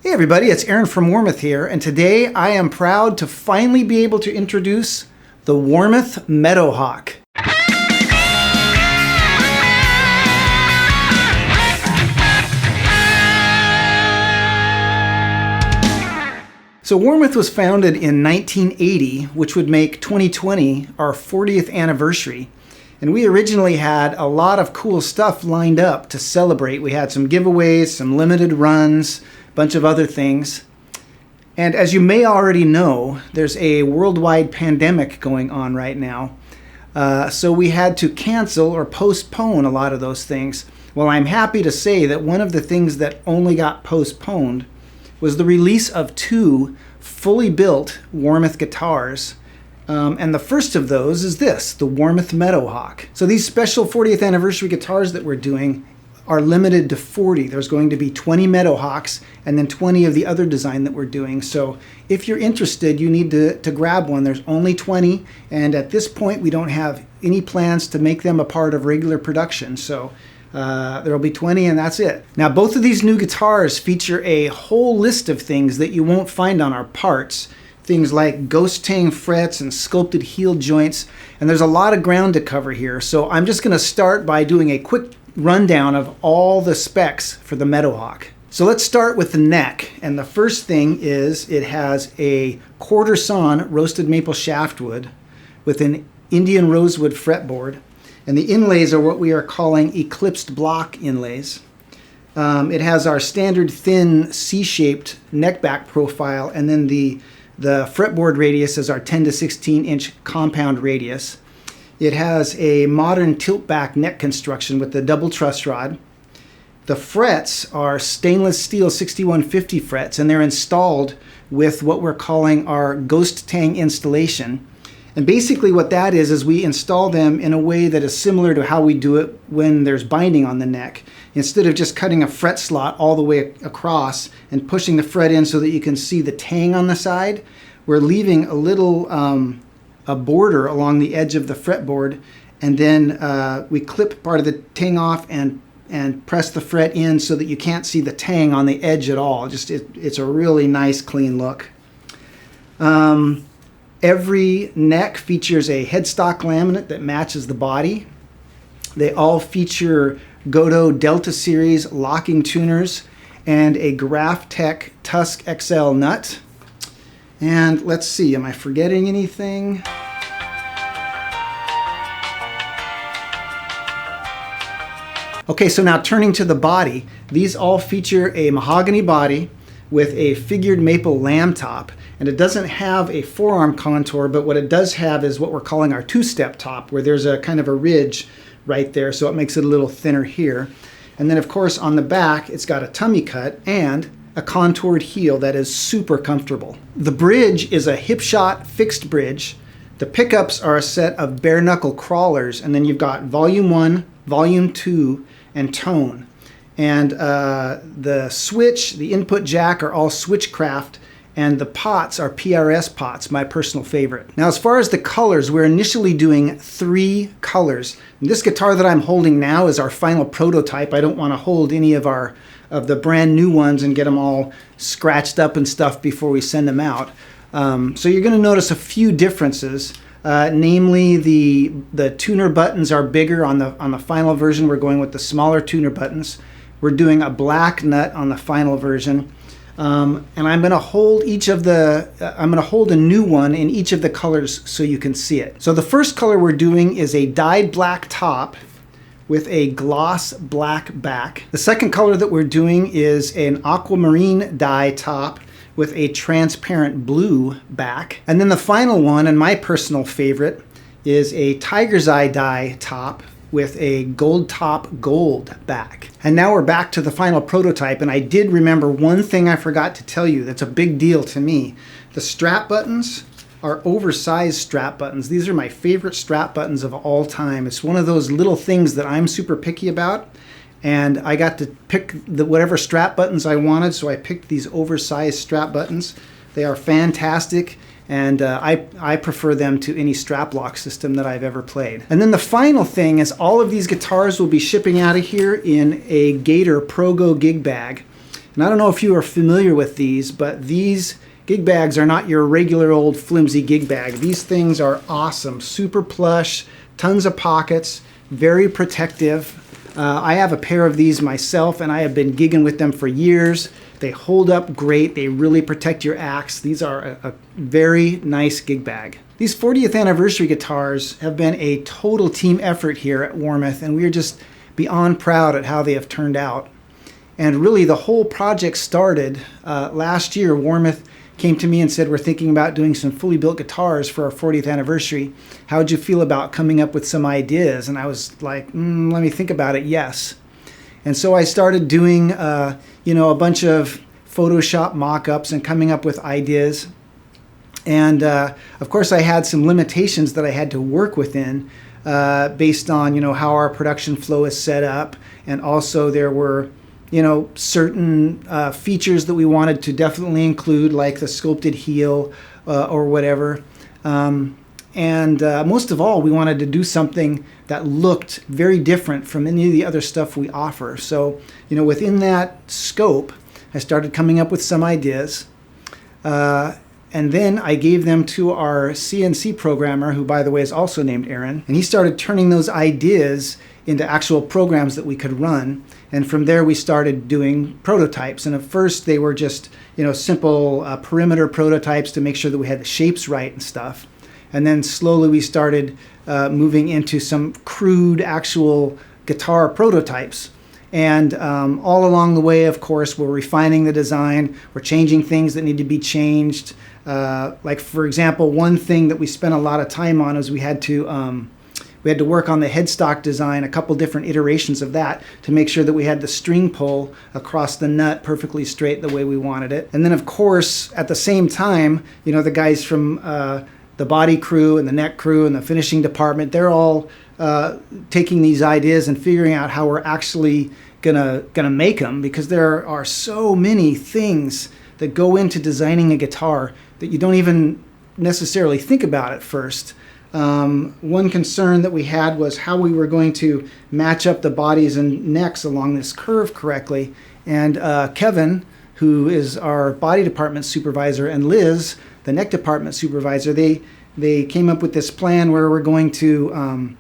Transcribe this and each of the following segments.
Hey everybody, it's Aaron from Warmoth here, and today I am proud to finally be able to introduce the Warmoth Meadowhawk. So Warmoth was founded in 1980, which would make 2020 our 40th anniversary. And we originally had a lot of cool stuff lined up to celebrate. We had some giveaways, some limited runs, a bunch of other things. And as you may already know, there's a worldwide pandemic going on right now. So we had to cancel or postpone a lot of those things. Well, I'm happy to say that one of the things that only got postponed was the release of two fully built Warmoth guitars. And the first of those is this, the Warmoth Meadowhawk. So these special 40th anniversary guitars that we're doing are limited to 40. There's going to be 20 Meadowhawks and then 20 of the other design that we're doing. So if you're interested, you need to grab one. There's only 20, and at this point we don't have any plans to make them a part of regular production. So there'll be 20 and that's it. Now both of these new guitars feature a whole list of things that you won't find on our parts. Things like ghost Tang frets and sculpted heel joints, and there's a lot of ground to cover here. So I'm just going to start by doing a quick rundown of all the specs for the Meadowhawk. So let's start with the neck, and the first thing is it has a quarter sawn roasted maple shaftwood with an Indian rosewood fretboard, and the inlays are what we are calling eclipsed block inlays. It has our standard thin C-shaped neckback profile, and then the fretboard radius is our 10 to 16 inch compound radius. It has a modern tilt-back neck construction with the double truss rod. The frets are stainless steel 6150 frets, and they're installed with what we're calling our Ghost Tang installation. And basically what that is we install them in a way that is similar to how we do it when there's binding on the neck. Instead of just cutting a fret slot all the way across and pushing the fret in so that you can see the tang on the side, we're leaving a little a border along the edge of the fretboard, and then we clip part of the tang off and press the fret in so that you can't see the tang on the edge at all. It's a really nice clean look. Every neck features a headstock laminate that matches the body. They all feature Goto Delta Series locking tuners and a Graphtec Tusk XL nut. And let's see, am I forgetting anything? Okay, so now turning to the body, these all feature a mahogany body with a figured maple lamb top. And it doesn't have a forearm contour, but what it does have is what we're calling our two-step top, where there's a kind of a ridge right there, so it makes it a little thinner here. And then of course on the back, it's got a tummy cut and a contoured heel that is super comfortable. The bridge is a hip shot fixed bridge. The pickups are a set of bare knuckle crawlers, and then you've got volume 1, volume 2, and tone. And the switch, the input jack are all Switchcraft, and the pots are PRS pots, my personal favorite. Now as far as the colors, we're initially doing 3 colors. And this guitar that I'm holding now is our final prototype. I don't want to hold any of the brand new ones and get them all scratched up and stuff before we send them out. So you're going to notice a few differences. Namely, the tuner buttons are bigger on the final version. We're going with the smaller tuner buttons. We're doing a black nut on the final version. And I'm going to hold I'm going to hold a new one in each of the colors so you can see it. So the first color we're doing is a dyed black top with a gloss black back. The second color that we're doing is an aquamarine dye top with a transparent blue back. And then the final one, and my personal favorite, is a tiger's eye dye top with a gold top gold back. And now we're back to the final prototype, and I did remember one thing I forgot to tell you that's a big deal to me. The strap buttons are oversized strap buttons. These are my favorite strap buttons of all time. It's one of those little things that I'm super picky about, and I got to pick whatever strap buttons I wanted, so I picked these oversized strap buttons. They are fantastic, and I prefer them to any strap lock system that I've ever played. And then the final thing is all of these guitars will be shipping out of here in a Gator Pro Gig Bag. And I don't know if you are familiar with these, but these gig bags are not your regular old flimsy gig bag. These things are awesome, super plush, tons of pockets, very protective. I have a pair of these myself, and I have been gigging with them for years. They hold up great. They really protect your axe. These are a very nice gig bag. These 40th anniversary guitars have been a total team effort here at Warmoth, and we are just beyond proud at how they have turned out. And really, the whole project started last year. Warmoth came to me and said, we're thinking about doing some fully built guitars for our 40th anniversary. How would you feel about coming up with some ideas? And I was like, let me think about it, yes. And so I started doing, a bunch of Photoshop mock-ups and coming up with ideas. And of course, I had some limitations that I had to work within based on, how our production flow is set up. And also there were certain features that we wanted to definitely include, like the sculpted heel or whatever. And most of all, we wanted to do something that looked very different from any of the other stuff we offer. So, within that scope, I started coming up with some ideas. And then I gave them to our CNC programmer, who, by the way, is also named Aaron. And he started turning those ideas into actual programs that we could run. And from there, we started doing prototypes. And at first, they were just, simple perimeter prototypes to make sure that we had the shapes right and stuff. And then slowly, we started moving into some crude actual guitar prototypes. And all along the way, of course, we're refining the design. We're changing things that need to be changed. Like, for example, one thing that we spent a lot of time on is we had to work on the headstock design, a couple different iterations of that to make sure that we had the string pull across the nut perfectly straight the way we wanted it. And then, of course, at the same time, the guys from the body crew and the neck crew and the finishing department, they're all taking these ideas and figuring out how we're actually gonna make them, because there are so many things that go into designing a guitar that you don't even necessarily think about at first. One concern that we had was how we were going to match up the bodies and necks along this curve correctly. And Kevin, who is our body department supervisor, and Liz, the neck department supervisor, they came up with this plan where we're going to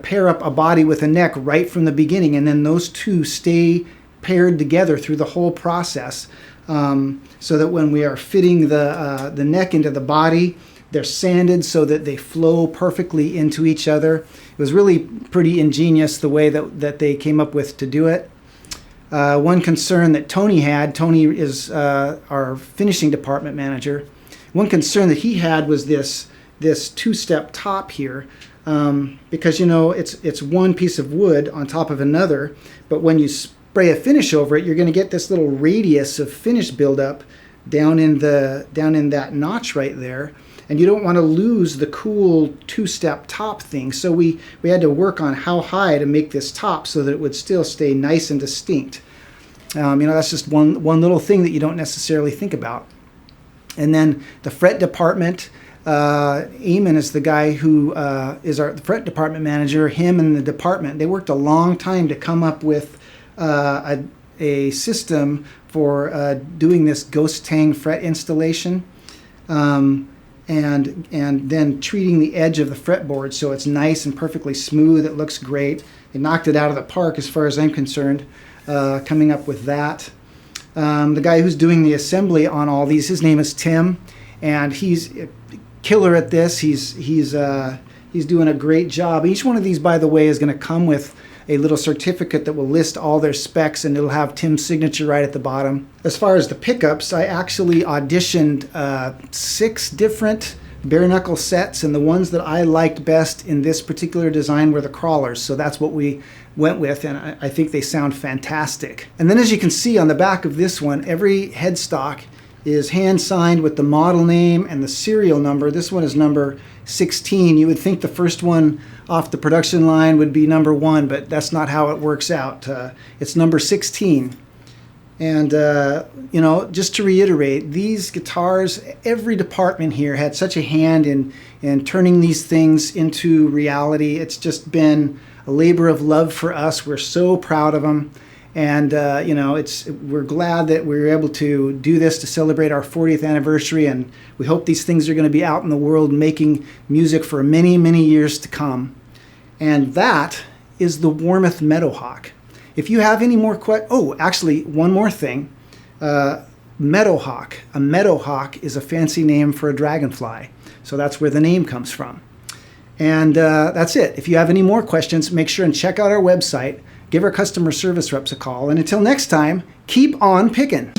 pair up a body with a neck right from the beginning, and then those two stay paired together through the whole process, so that when we are fitting the neck into the body, they're sanded so that they flow perfectly into each other. It was really pretty ingenious the way that they came up with to do it. One concern that Tony is our finishing department manager. One concern that he had was this two-step top here, because it's one piece of wood on top of another, but when you spray a finish over it, you're going to get this little radius of finish buildup down in that notch right there. And you don't want to lose the cool two-step top thing. So we had to work on how high to make this top so that it would still stay nice and distinct. That's just one little thing that you don't necessarily think about. And then the fret department, Eamon is the guy who is our fret department manager. Him and the department, they worked a long time to come up with a system for doing this Ghost Tang fret installation. And then treating the edge of the fretboard so it's nice and perfectly smooth. It looks great. They knocked it out of the park as far as I'm concerned, coming up with that. The guy who's doing the assembly on all these, his name is Tim, and he's a killer at this. He's doing a great job. Each one of these, by the way, is going to come with a little certificate that will list all their specs, and it'll have Tim's signature right at the bottom. As far as the pickups, I actually auditioned 6 different bare knuckle sets, and the ones that I liked best in this particular design were the crawlers, so that's what we went with, and I think they sound fantastic. And then, as you can see on the back of this one, every headstock is hand signed with the model name and the serial number. This one is number 16. You would think the first one off the production line would be number 1, but that's not how it works out. It's number 16. And, just to reiterate, these guitars, every department here had such a hand in turning these things into reality. It's just been a labor of love for us. We're so proud of them. And we're glad that we were able to do this to celebrate our 40th anniversary, and we hope these things are going to be out in the world making music for many, many years to come. And that is the Warmoth Meadowhawk. If you have any more actually, one more thing. Meadowhawk. A meadowhawk is a fancy name for a dragonfly. So that's where the name comes from. And that's it. If you have any more questions, make sure and check out our website. Give our customer service reps a call. And until next time, keep on picking.